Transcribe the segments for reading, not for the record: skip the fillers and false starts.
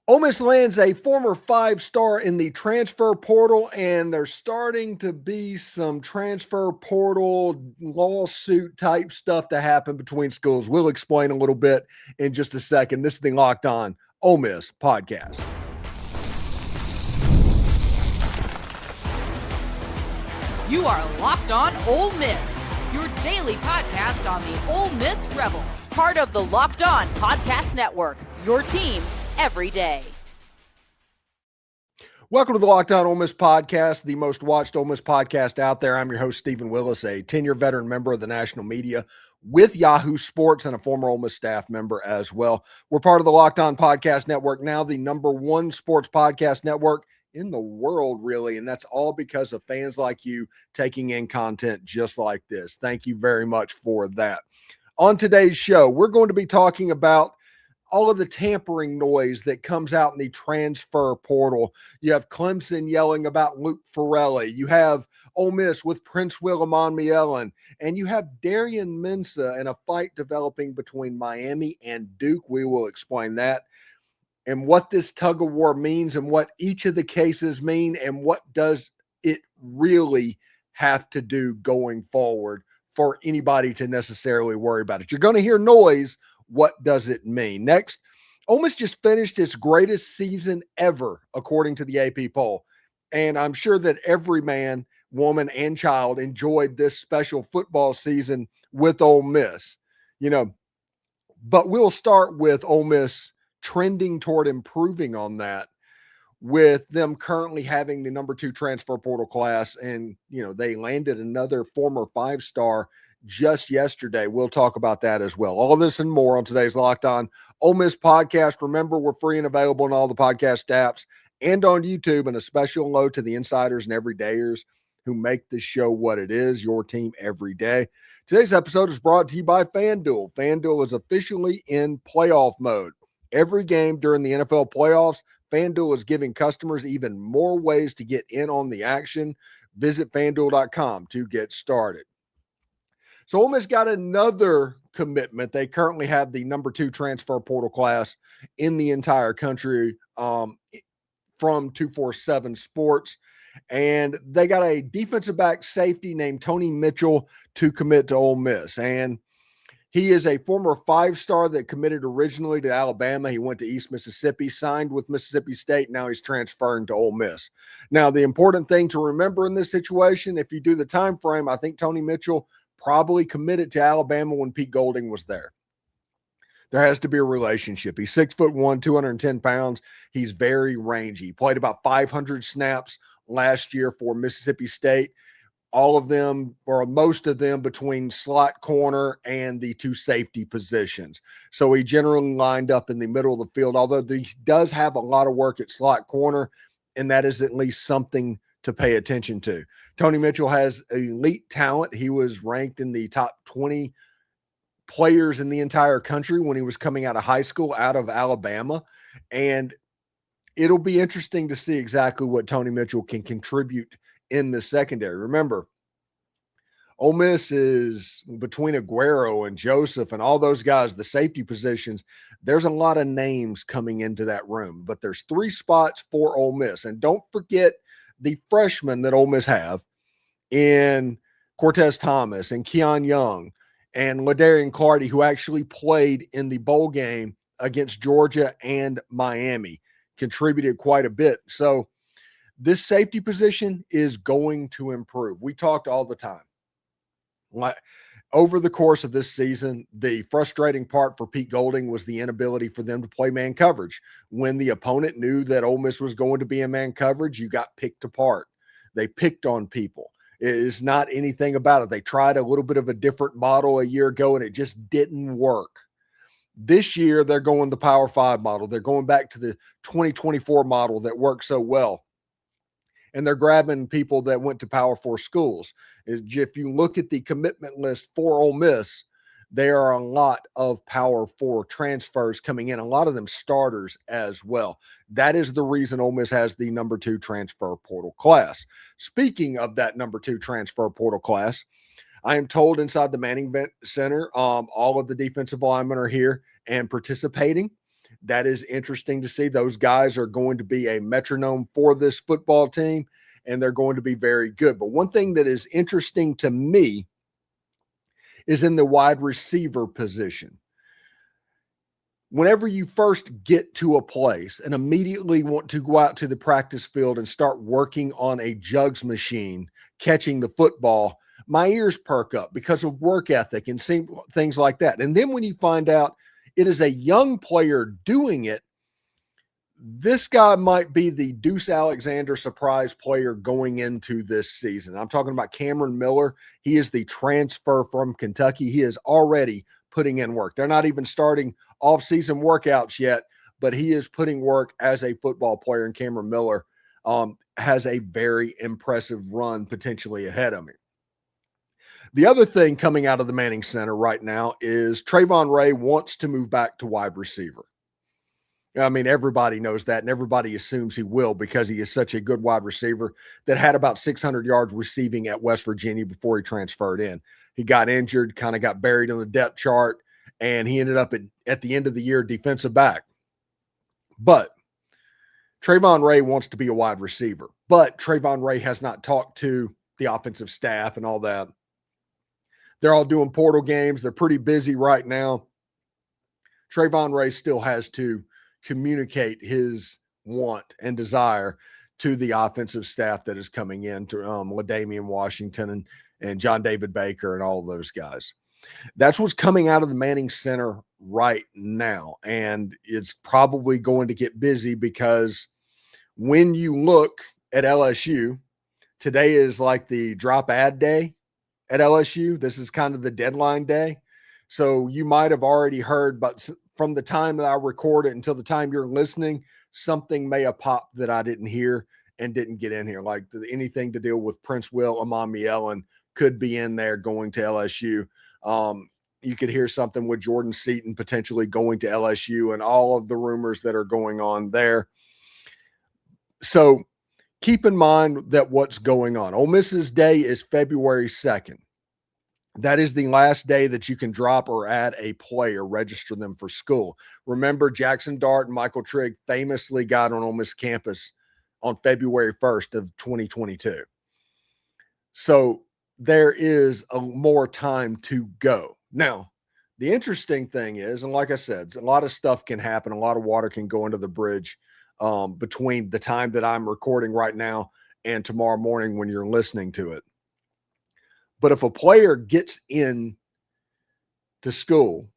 Ole Miss lands a former five-star in the transfer portal, and there's starting to be some transfer portal lawsuit type stuff to happen between schools. We'll explain a little bit in just a second. This is the Locked On Ole Miss podcast. You are Locked On Ole Miss, your daily podcast on the Ole Miss Rebels. Part of the Locked On Podcast Network, your team every day. Welcome to the Locked On Ole Miss podcast, the most watched Ole Miss podcast out there. I'm your host, Stephen Willis, a 10-year veteran member of the national media with Yahoo Sports and a former Ole Miss staff member as well. We're part of the Locked On Podcast Network, now the #1 sports podcast network in the world, really, and that's all because of fans like you taking in content just like this. Thank you very much for that. On today's show, we're going to be talking about all of the tampering noise that comes out in the transfer portal. You have Clemson yelling about Luke Farrelly. You have Ole Miss with Princewill Umanmielen. And you have Darian Mensah in a fight developing between Miami and Duke. We will explain that and what this tug-of-war means and what each of the cases mean and what does it really have to do going forward for anybody to necessarily worry about it. You're going to hear noise. What does it mean? Next, Ole Miss just finished its greatest season ever, according to the AP poll. And I'm sure that every man, woman, and child enjoyed this special football season with Ole Miss. But we'll start with Ole Miss trending toward improving on that with them currently having the #2 transfer portal class. And, they landed another former five-star just yesterday. We'll talk about that as well. All of this and more on today's Locked On Ole Miss podcast. Remember, we're free and available on all the podcast apps and on YouTube, and a special hello to the insiders and everydayers who make this show what it is, your team every day. Today's episode is brought to you by FanDuel. FanDuel is officially in playoff mode. Every game during the NFL playoffs, FanDuel is giving customers even more ways to get in on the action. Visit FanDuel.com to get started. So Ole Miss got another commitment. They currently have the #2 transfer portal class in the entire country from 247 Sports. And they got a defensive back safety named Tony Mitchell to commit to Ole Miss. And he is a former five-star that committed originally to Alabama. He went to East Mississippi, signed with Mississippi State. Now he's transferring to Ole Miss. Now, the important thing to remember in this situation, if you do the time frame, I think Tony Mitchell probably committed to Alabama when Pete Golding was there. There has to be a relationship. He's 6'1", 210 pounds. He's very rangy. He played about 500 snaps last year for Mississippi State. All of them, or most of them, between slot corner and the two safety positions. So he generally lined up in the middle of the field, although he does have a lot of work at slot corner, and that is at least something to pay attention to. Tony Mitchell has elite talent. He was ranked in the top 20 players in the entire country when he was coming out of high school out of Alabama. And it'll be interesting to see exactly what Tony Mitchell can contribute in the secondary. Remember, Ole Miss is between Aguero and Joseph and all those guys, the safety positions. There's a lot of names coming into that room, but there's 3 spots for Ole Miss. And don't forget the freshmen that Ole Miss have in Cortez Thomas and Keon Young and LaDarian Clardy, who actually played in the bowl game against Georgia and Miami, contributed quite a bit. So this safety position is going to improve. We talked all the time. Over the course of this season, the frustrating part for Pete Golding was the inability for them to play man coverage. When the opponent knew that Ole Miss was going to be in man coverage, you got picked apart. They picked on people. It is not anything about it. They tried a little bit of a different model a year ago, and it just didn't work. This year, they're going the Power 5 model. They're going back to the 2024 model that worked so well. And they're grabbing people that went to Power 4 schools. If you look at the commitment list for Ole Miss, there are a lot of Power 4 transfers coming in, a lot of them starters as well. That is the reason Ole Miss has the #2 transfer portal class. Speaking of that #2 transfer portal class, I am told inside the Manning Center, all of the defensive linemen are here and participating. That is interesting to see. Those guys are going to be a metronome for this football team, and they're going to be very good. But one thing that is interesting to me is in the wide receiver position. Whenever you first get to a place and immediately want to go out to the practice field and start working on a jugs machine, catching the football, my ears perk up because of work ethic and things like that. And then when you find out it is a young player doing it, this guy might be the Deuce Alexander surprise player going into this season. I'm talking about Cameron Miller. He is the transfer from Kentucky. He is already putting in work. They're not even starting off-season workouts yet, but he is putting work as a football player, and Cameron Miller has a very impressive run potentially ahead of him. The other thing coming out of the Manning Center right now is Trayvon Ray wants to move back to wide receiver. I mean, everybody knows that, and everybody assumes he will because he is such a good wide receiver that had about 600 yards receiving at West Virginia before he transferred in. He got injured, kind of got buried on the depth chart, and he ended up at the end of the year defensive back. But Trayvon Ray wants to be a wide receiver, but Trayvon Ray has not talked to the offensive staff and all that. They're all doing portal games. They're pretty busy right now. Trayvon Ray still has to communicate his want and desire to the offensive staff that is coming in, to LaDamian Washington and John David Baker and all of those guys. That's what's coming out of the Manning Center right now. And it's probably going to get busy because when you look at LSU, today is like the drop ad day at LSU. This is kind of the deadline day. So you might have already heard, but from the time that I record it until the time you're listening, something may have popped that I didn't hear and didn't get in here. Like anything to deal with Princewill Umanmielen could be in there going to LSU. You could hear something with Jordan Seaton potentially going to LSU and all of the rumors that are going on there. So keep in mind that what's going on. Ole Miss's day is February 2nd. That is the last day that you can drop or add a player, register them for school. Remember, Jackson Dart and Michael Trigg famously got on Ole Miss campus on February 1st of 2022. So there is more time to go. Now, the interesting thing is, and like I said, a lot of stuff can happen. A lot of water can go into the bridge between the time that I'm recording right now and tomorrow morning when you're listening to it. But if a player gets in to school,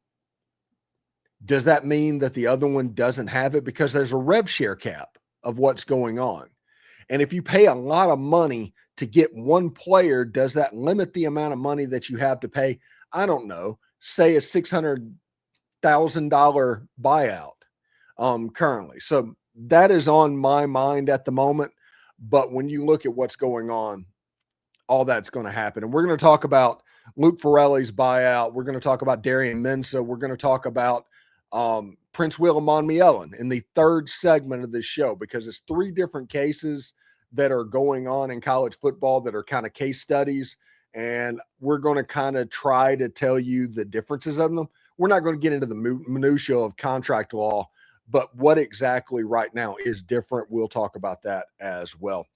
does that mean that the other one doesn't have it? Because there's a rev-share cap of what's going on. And if you pay a lot of money to get one player, does that limit the amount of money that you have to pay? I don't know. Say a $600,000 buyout currently. So that is on my mind at the moment. But when you look at what's going on, all that's going to happen. And we're going to talk about Luke Farrelly's buyout. We're going to talk about Darian Mensah. We're going to talk about Princewill Umanmielen in the third segment of this show, because it's three different cases that are going on in college football that are kind of case studies. And we're going to kind of try to tell you the differences of them. We're not going to get into the minutia of contract law, but what exactly right now is different. We'll talk about that as well.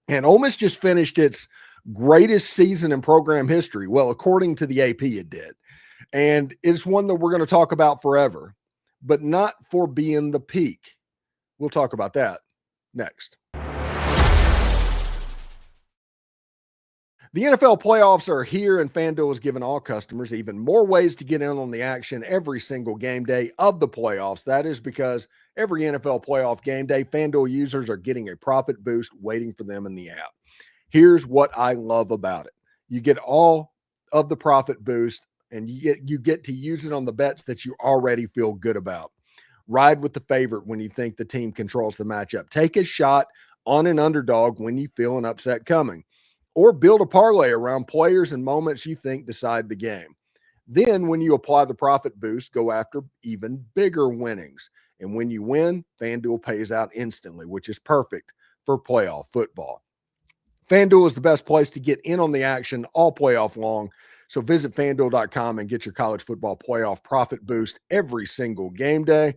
And Ole Miss just finished its greatest season in program history. Well, according to the AP, it did. And it's one that we're going to talk about forever, but not for being the peak. We'll talk about that next. The NFL playoffs are here, and FanDuel has given all customers even more ways to get in on the action every single game day of the playoffs. That is because every NFL playoff game day, FanDuel users are getting a profit boost waiting for them in the app. Here's what I love about it. You get all of the profit boost, and you get to use it on the bets that you already feel good about. Ride with the favorite when you think the team controls the matchup. Take a shot on an underdog when you feel an upset coming. Or build a parlay around players and moments you think decide the game. Then when you apply the profit boost, go after even bigger winnings. And when you win, FanDuel pays out instantly, which is perfect for playoff football. FanDuel is the best place to get in on the action all playoff long. So visit FanDuel.com and get your college football playoff profit boost every single game day.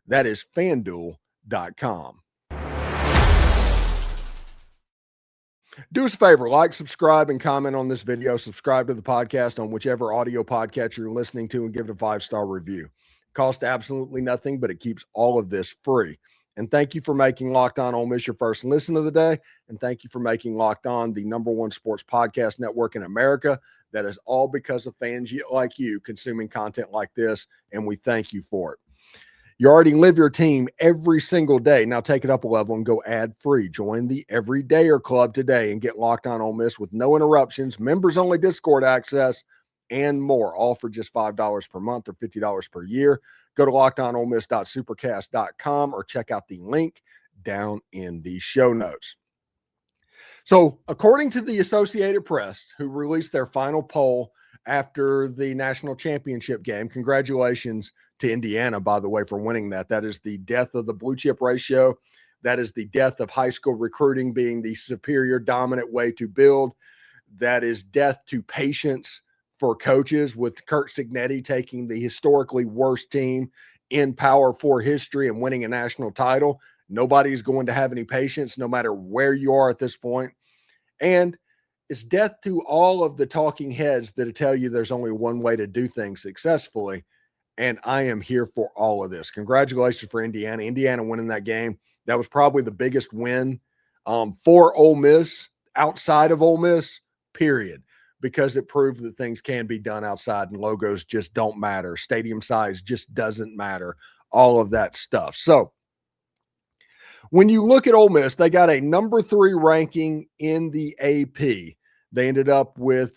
That is FanDuel.com. Do us a favor, like, subscribe, and comment on this video. Subscribe to the podcast on whichever audio podcast you're listening to and give it a 5-star review. It costs absolutely nothing, but it keeps all of this free. And thank you for making Locked On Ole Miss your first listen of the day. And thank you for making Locked On the #1 sports podcast network in America. That is all because of fans like you consuming content like this, and we thank you for it. You already live your team every single day. Now take it up a level and go ad-free. Join the Everydayer Club today and get Locked On Ole Miss with no interruptions, members-only Discord access, and more, all for just $5 per month or $50 per year. Go to lockedonolemist.supercast.com or check out the link down in the show notes. So, according to the Associated Press, who released their final poll after the national championship game, congratulations to Indiana, by the way, for winning that. That is the death of the blue chip ratio. That is the death of high school recruiting being the superior, dominant way to build. That is death to patience for coaches, with Kurt Cignetti taking the historically worst team in Power 4 history and winning a national title. Nobody's going to have any patience, no matter where you are at this point. And it's death to all of the talking heads that tell you there's only one way to do things successfully. And I am here for all of this. Congratulations for Indiana. Indiana winning that game. That was probably the biggest win for Ole Miss, outside of Ole Miss, period, because it proved that things can be done outside and logos just don't matter. Stadium size just doesn't matter. All of that stuff. So when you look at Ole Miss, they got a #3 ranking in the AP. They ended up with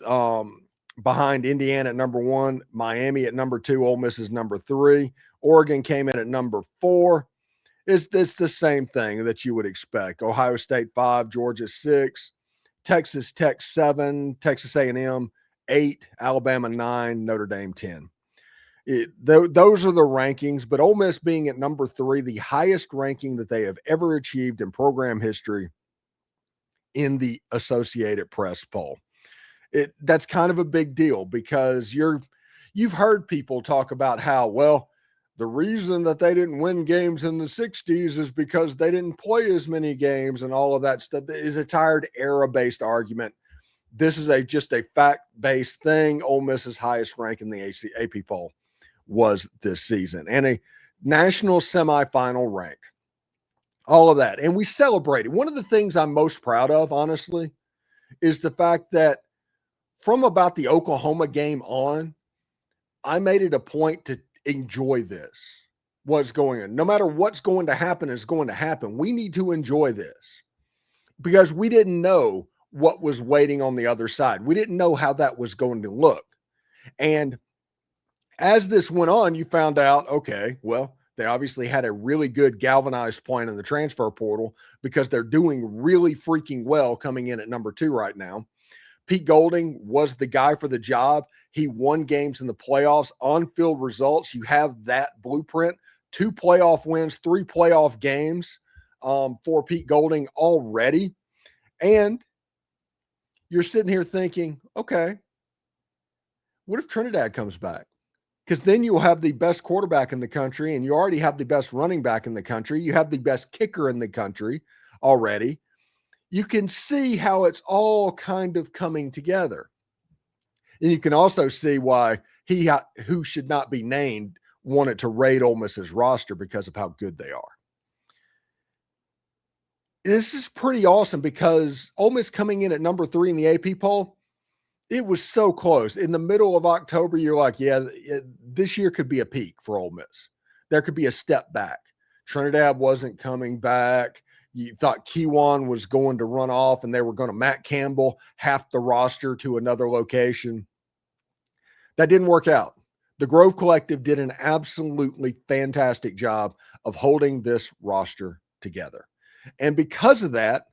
behind Indiana at #1, Miami at #2, Ole Miss is #3. Oregon came in at #4. It's the same thing that you would expect. Ohio State 5, Georgia 6, Texas Tech 7, Texas A&M 8, Alabama 9, Notre Dame 10. Those are the rankings, but Ole Miss being at #3, the highest ranking that they have ever achieved in program history in the Associated Press poll. That's kind of a big deal, because you've heard people talk about how, well, the reason that they didn't win games in the 60s is because they didn't play as many games and all of that stuff. That is a tired era-based argument. This is just a fact-based thing. Ole Miss's highest rank in the AP poll was this season, and a national semifinal rank. All of that. And we celebrated. One of the things I'm most proud of, honestly, is the fact that from about the Oklahoma game on, I made it a point to enjoy this, what's going on. No matter what's going to happen is going to happen. We need to enjoy this, because we didn't know what was waiting on the other side. We didn't know how that was going to look. And as this went on, you found out, okay, well, they obviously had a really good galvanized point in the transfer portal, because they're doing really freaking well coming in at #2 right now. Pete Golding was the guy for the job. He won games in the playoffs, on-field results. You have that blueprint. 2 playoff wins, 3 playoff games for Pete Golding already. And you're sitting here thinking, okay, what if Trinidad comes back? Because then you'll have the best quarterback in the country, and you already have the best running back in the country. You have the best kicker in the country already. You can see how it's all kind of coming together. And you can also see why he, who should not be named, wanted to raid Ole Miss's roster because of how good they are. This is pretty awesome, because Ole Miss coming in at #3 in the AP poll, it was so close. In the middle of October, you're like, yeah, this year could be a peak for Ole Miss. There could be a step back. Trinidad wasn't coming back. You thought Kewan was going to run off, and they were going to Matt Campbell half the roster to another location. That didn't work out. The Grove Collective did an absolutely fantastic job of holding this roster together. And because of that,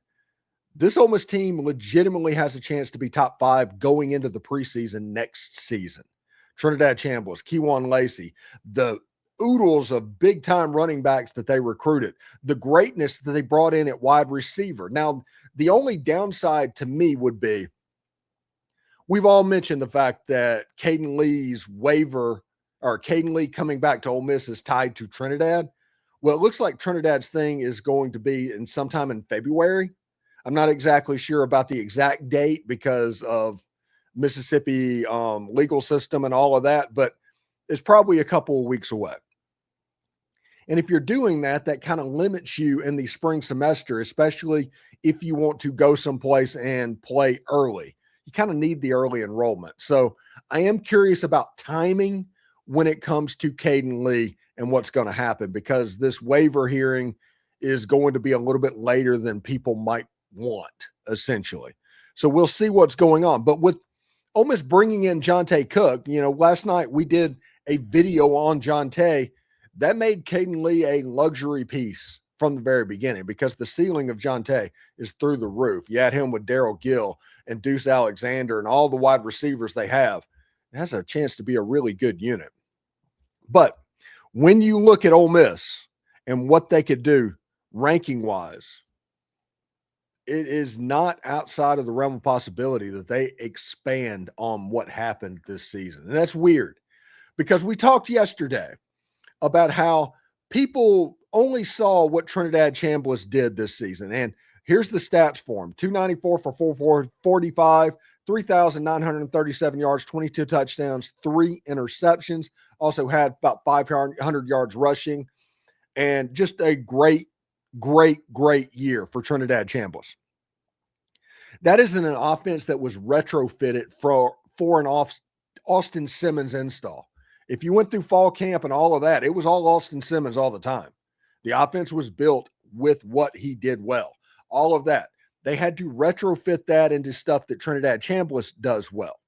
this Ole Miss team legitimately has a chance to be top 5 going into the preseason next season. Trinidad Chambliss, Kewan Lacey, the oodles of big-time running backs that they recruited, the greatness that they brought in at wide receiver. Now, the only downside to me would be, we've all mentioned the fact that Cayden Lee's waiver, or Cayden Lee coming back to Ole Miss, is tied to Trinidad. Well, it looks like Trinidad's thing is going to be in sometime in February. I'm not exactly sure about the exact date because of Mississippi legal system and all of that, but it's probably a couple of weeks away. And if you're doing that, that kind of limits you in the spring semester, especially if you want to go someplace and play early. You kind of need the early enrollment. So I am curious about timing when it comes to Cayden Lee and what's going to happen, because this waiver hearing is going to be a little bit later than people might want, essentially. So we'll see what's going on. But with Ole Miss bringing in Jonte Cook, last night we did a video on Jonte. That made Cayden Lee a luxury piece from the very beginning, because the ceiling of Jonte is through the roof. You had him with Darryl Gill and Deuce Alexander and all the wide receivers they have. It has a chance to be a really good unit. But when you look at Ole Miss and what they could do ranking-wise, it is not outside of the realm of possibility that they expand on what happened this season. And that's weird, because we talked yesterday about how people only saw what Trinidad Chambliss did this season. And here's the stats for him: 294 for 445, 3,937 yards, 22 touchdowns, 3 interceptions. Also had about 500 yards rushing, and just a great year for Trinidad Chambliss. That is in an offense that was retrofitted for an Austin Simmons install. If you went through fall camp and all of that, it was all Austin Simmons all the time. The offense was built with what he did well. All of that. They had to retrofit that into stuff that Trinidad Chambliss does well.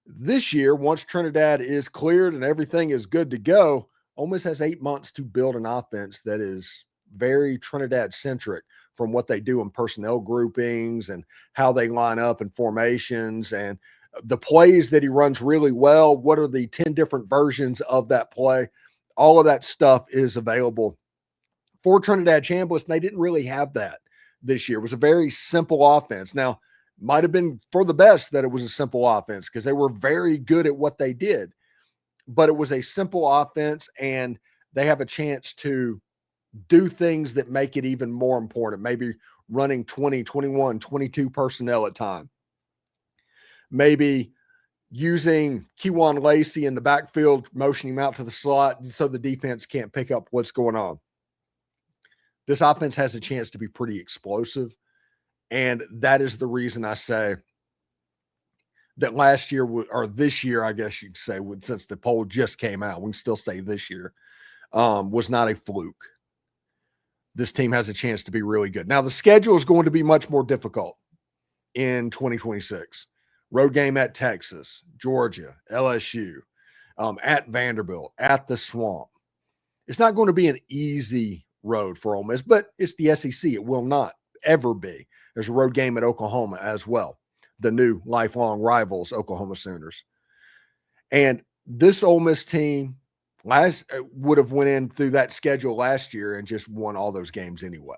This year, once Trinidad is cleared and everything is good to go, Ole Miss has 8 months to build an offense that is very Trinidad-centric, from what they do in personnel groupings and how they line up in formations and the plays that he runs really well. What are the 10 different versions of that play? All of that stuff is available for Trinidad Chambliss, and they didn't really have that this year. It was a very simple offense. Now, might have been for the best that it was a simple offense, because they were very good at what they did. But it was a simple offense, and they have a chance to do things that make it even more important. Maybe running 20, 21, 22 personnel at time. Maybe using Kewan Lacey in the backfield, motioning him out to the slot so the defense can't pick up what's going on. This offense has a chance to be pretty explosive, and that is the reason I say that last year, or this year, I guess you could say, since the poll just came out, we can still say this year, was not a fluke. This team has a chance to be really good. Now, the schedule is going to be much more difficult in 2026. Road game at Texas, Georgia, LSU, at Vanderbilt, at the Swamp. It's not going to be an easy road for Ole Miss, but it's the SEC. It will not ever be. There's a road game at Oklahoma as well, the new lifelong rivals, Oklahoma Sooners. And this Ole Miss team would have went in through that schedule last year and just won all those games anyway.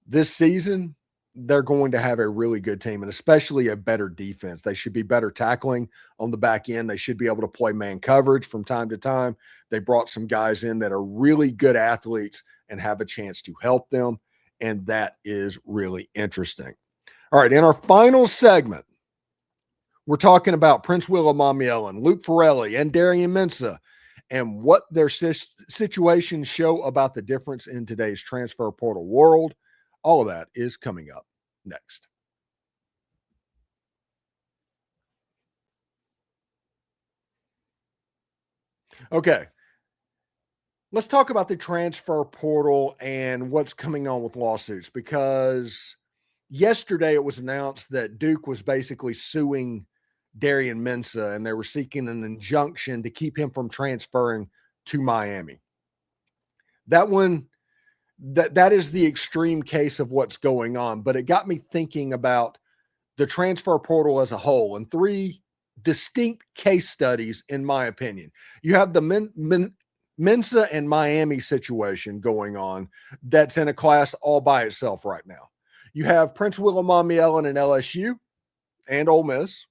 This season, they're going to have a really good team, and especially a better defense. They should be better tackling on the back end. They should be able to play man coverage from time to time. They brought some guys in that are really good athletes and have a chance to help them, and that is really interesting. All right, in our final segment, we're talking about Princewill Umanmielen, Luke Farrelly, and Darian Mensah, and what their situations show about the difference in today's transfer portal world. All of that is coming up next. Okay, let's talk about the transfer portal and what's coming on with lawsuits, because yesterday it was announced that Duke was basically suing Darian Mensah, and they were seeking an injunction to keep him from transferring to Miami. That is the extreme case of what's going on, but it got me thinking about the transfer portal as a whole, and 3 distinct case studies, in my opinion. You have the Mensah and Miami situation going on that's in a class all by itself right now. You have Princewill Umanmielen and LSU and Ole Miss.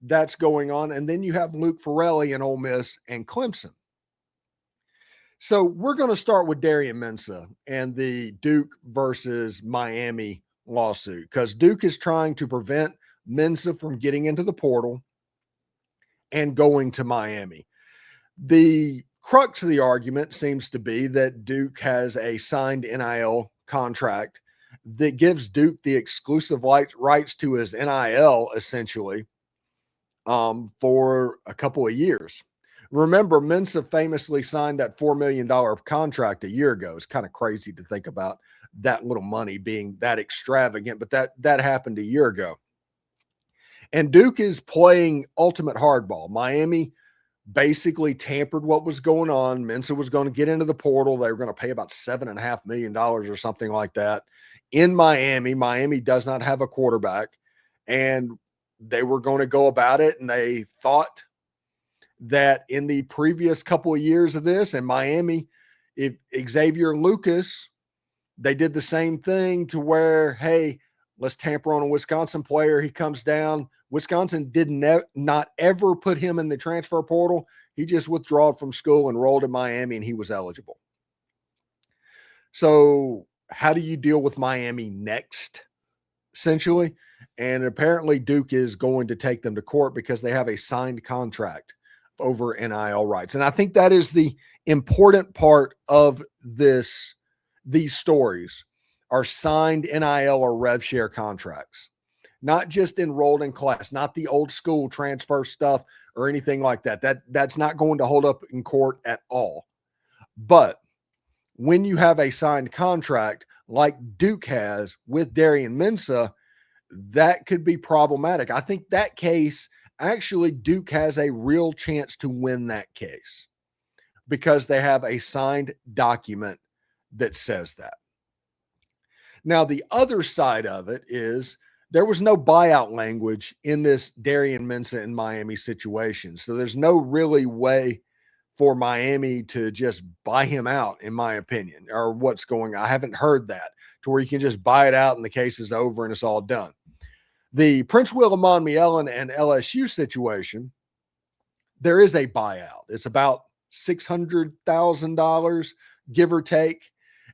That's going on. And then you have Luke Farrelly and Ole Miss and Clemson. So we're going to start with Darian Mensah and the Duke versus Miami lawsuit, because Duke is trying to prevent Mensah from getting into the portal and going to Miami. The crux of the argument seems to be that Duke has a signed NIL contract that gives Duke the exclusive rights to his NIL, essentially, for a couple of years. Remember, Mensah famously signed that $4 million contract a year ago. It's kind of crazy to think about that little money being that extravagant, but that happened a year ago. And Duke is playing ultimate hardball. Miami basically tampered what was going on. Mensah was going to get into the portal. They were going to pay about $7.5 million or something like that in Miami. Miami does not have a quarterback, and they were going to go about it. And they thought that in the previous couple of years of this, in Miami, if Xavier Lucas, they did the same thing to where, hey, let's tamper on a Wisconsin player. He comes down. Wisconsin did not ever put him in the transfer portal. He just withdrew from school, enrolled in Miami, and he was eligible. So how do you deal with Miami next, essentially? And apparently Duke is going to take them to court because they have a signed contract over NIL rights. And I think that is the important part of this. These stories are signed NIL or rev-share contracts, not just enrolled in class, not the old school transfer stuff or anything like that. That's not going to hold up in court at all. But when you have a signed contract like Duke has with Darian Mensah, that could be problematic. I think that case, actually, Duke has a real chance to win that case because they have a signed document that says that. Now, the other side of it is there was no buyout language in this Darian Mensah and Miami situation. So there's no really way for Miami to just buy him out, in my opinion, or what's going on. I haven't heard that to where you can just buy it out and the case is over and it's all done. The Princewill Umanmielen and LSU situation, there is a buyout. It's about $600,000, give or take.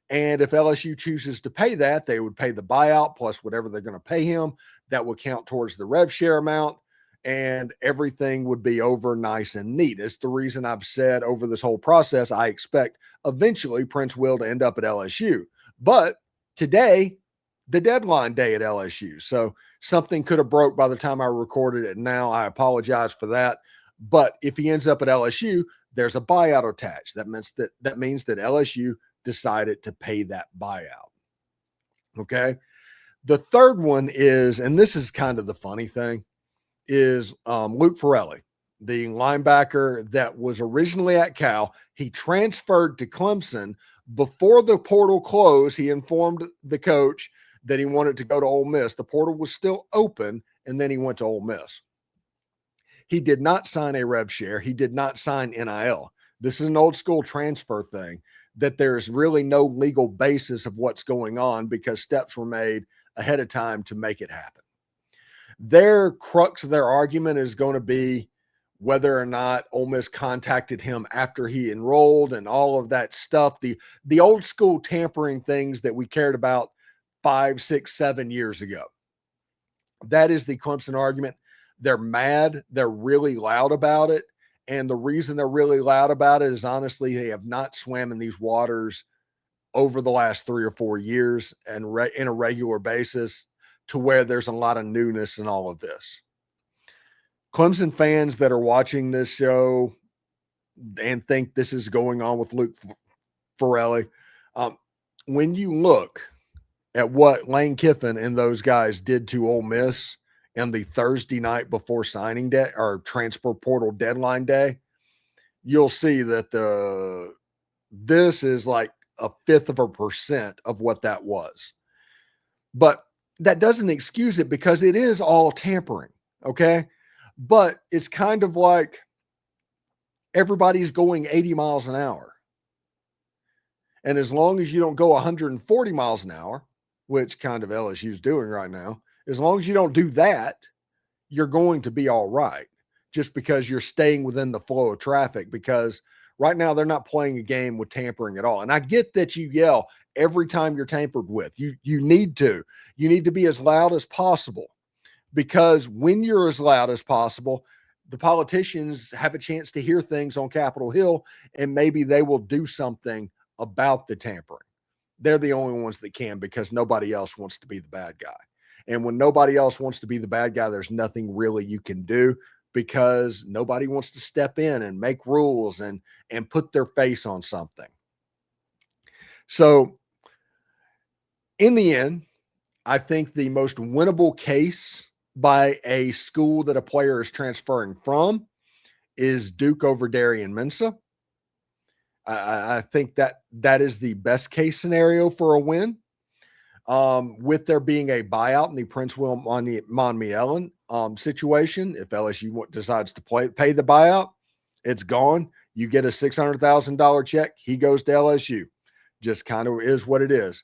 And if LSU chooses to pay that, they would pay the buyout plus whatever they're going to pay him. That would count towards the rev share amount, and everything would be over nice and neat. It's the reason I've said over this whole process, I expect eventually Princewill to end up at LSU. But today, the deadline day at LSU. So something could have broke by the time I recorded it. Now I apologize for that. But if he ends up at LSU, there's a buyout attached. That means that LSU decided to pay that buyout. Okay. The third one is, and this is kind of the funny thing, is Luke Farrelly, the linebacker that was originally at Cal. He transferred to Clemson. Before the portal closed, he informed the coach that he wanted to go to Ole Miss. The portal was still open, and then he went to Ole Miss. He did not sign a rev share. He did not sign NIL. This is an old school transfer thing that there's really no legal basis of what's going on because steps were made ahead of time to make it happen. Their crux of their argument is going to be whether or not Ole Miss contacted him after he enrolled and all of that stuff, the old school tampering things that we cared about 5, 6, 7 years ago. That is the Clemson argument. They're mad. They're really loud about it. And the reason they're really loud about it is honestly, they have not swam in these waters over the last 3 or 4 years and in a regular basis to where there's a lot of newness in all of this. Clemson fans that are watching this show and think this is going on with Luke Farrelly, when you look at what Lane Kiffin and those guys did to Ole Miss and the Thursday night before signing day or transfer portal deadline day, you'll see that this is like 0.5% of what that was. But that doesn't excuse it because it is all tampering. Okay. But it's kind of like everybody's going 80 miles an hour. And as long as you don't go 140 miles an hour, which kind of LSU is doing right now, as long as you don't do that, you're going to be all right, just because you're staying within the flow of traffic. Because Right now, they're not playing a game with tampering at all. And I get that you yell every time you're tampered with. You need to. You need to be as loud as possible, because when you're as loud as possible, the politicians have a chance to hear things on Capitol Hill, and maybe they will do something about the tampering. They're the only ones that can, because nobody else wants to be the bad guy. And when nobody else wants to be the bad guy, there's nothing really you can do, because nobody wants to step in and make rules and put their face on something. So in the end, I think the most winnable case by a school that a player is transferring from is Duke over Darian Mensah. I think that is the best case scenario for a win. With there being a buyout in the Princewill Umanmielen situation, if LSU decides to pay the buyout, it's gone. You get a $600,000 check. He goes to LSU. Just kind of is what it is.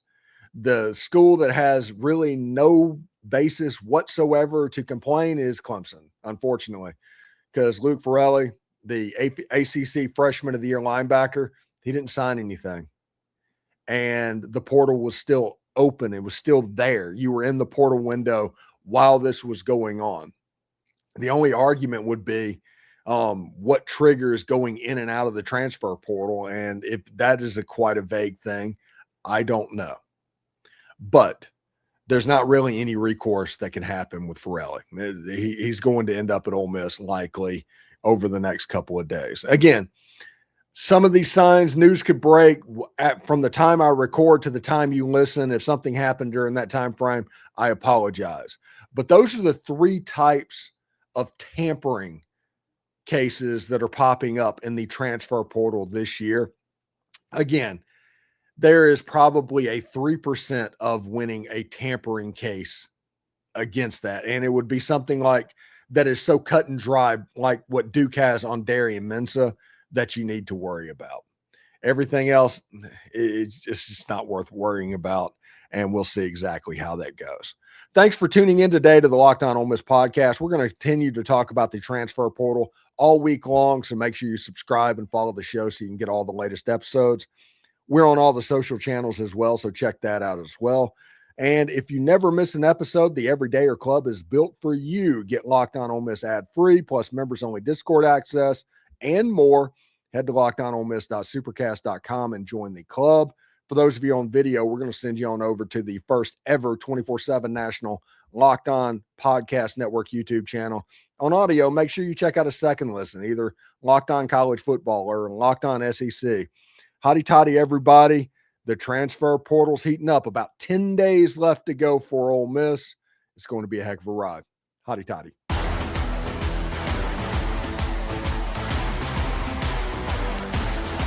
The school that has really no basis whatsoever to complain is Clemson, unfortunately, because Luke Farrelly, the ACC Freshman of the Year linebacker, he didn't sign anything. And the portal was still open. It was still there. You were in the portal window while this was going on. The only argument would be what triggers going in and out of the transfer portal. And if that is quite a vague thing, I don't know. But there's not really any recourse that can happen with Farrelly. He's going to end up at Ole Miss likely over the next couple of days. Again, some of these signs, news could break from the time I record to the time you listen. If something happened during that time frame, I apologize. But those are the three types of tampering cases that are popping up in the transfer portal this year. Again, there is probably a 3% of winning a tampering case against that. And it would be something like that is so cut and dry, like what Duke has on Darian Mensah, that you need to worry about. Everything else, it's just not worth worrying about. And we'll see exactly how that goes. Thanks for tuning in today to the Locked On Ole Miss podcast. We're going to continue to talk about the transfer portal all week long. So make sure you subscribe and follow the show so you can get all the latest episodes. We're on all the social channels as well, so check that out as well. And if you never miss an episode, the Everydayer Club is built for you. Get Locked On Ole Miss ad-free, plus members-only Discord access, and more. Head to lockedonolemisssupercast.com and join the club. For those of you on video, we're going to send you on over to the first ever 24/7 national Locked On Podcast Network YouTube channel. On audio, make sure you check out a second listen, either Locked On College Football or Locked On SEC. Hotty toddy, everybody. The transfer portal's heating up. About 10 days left to go for Ole Miss. It's going to be a heck of a ride. Hotty toddy.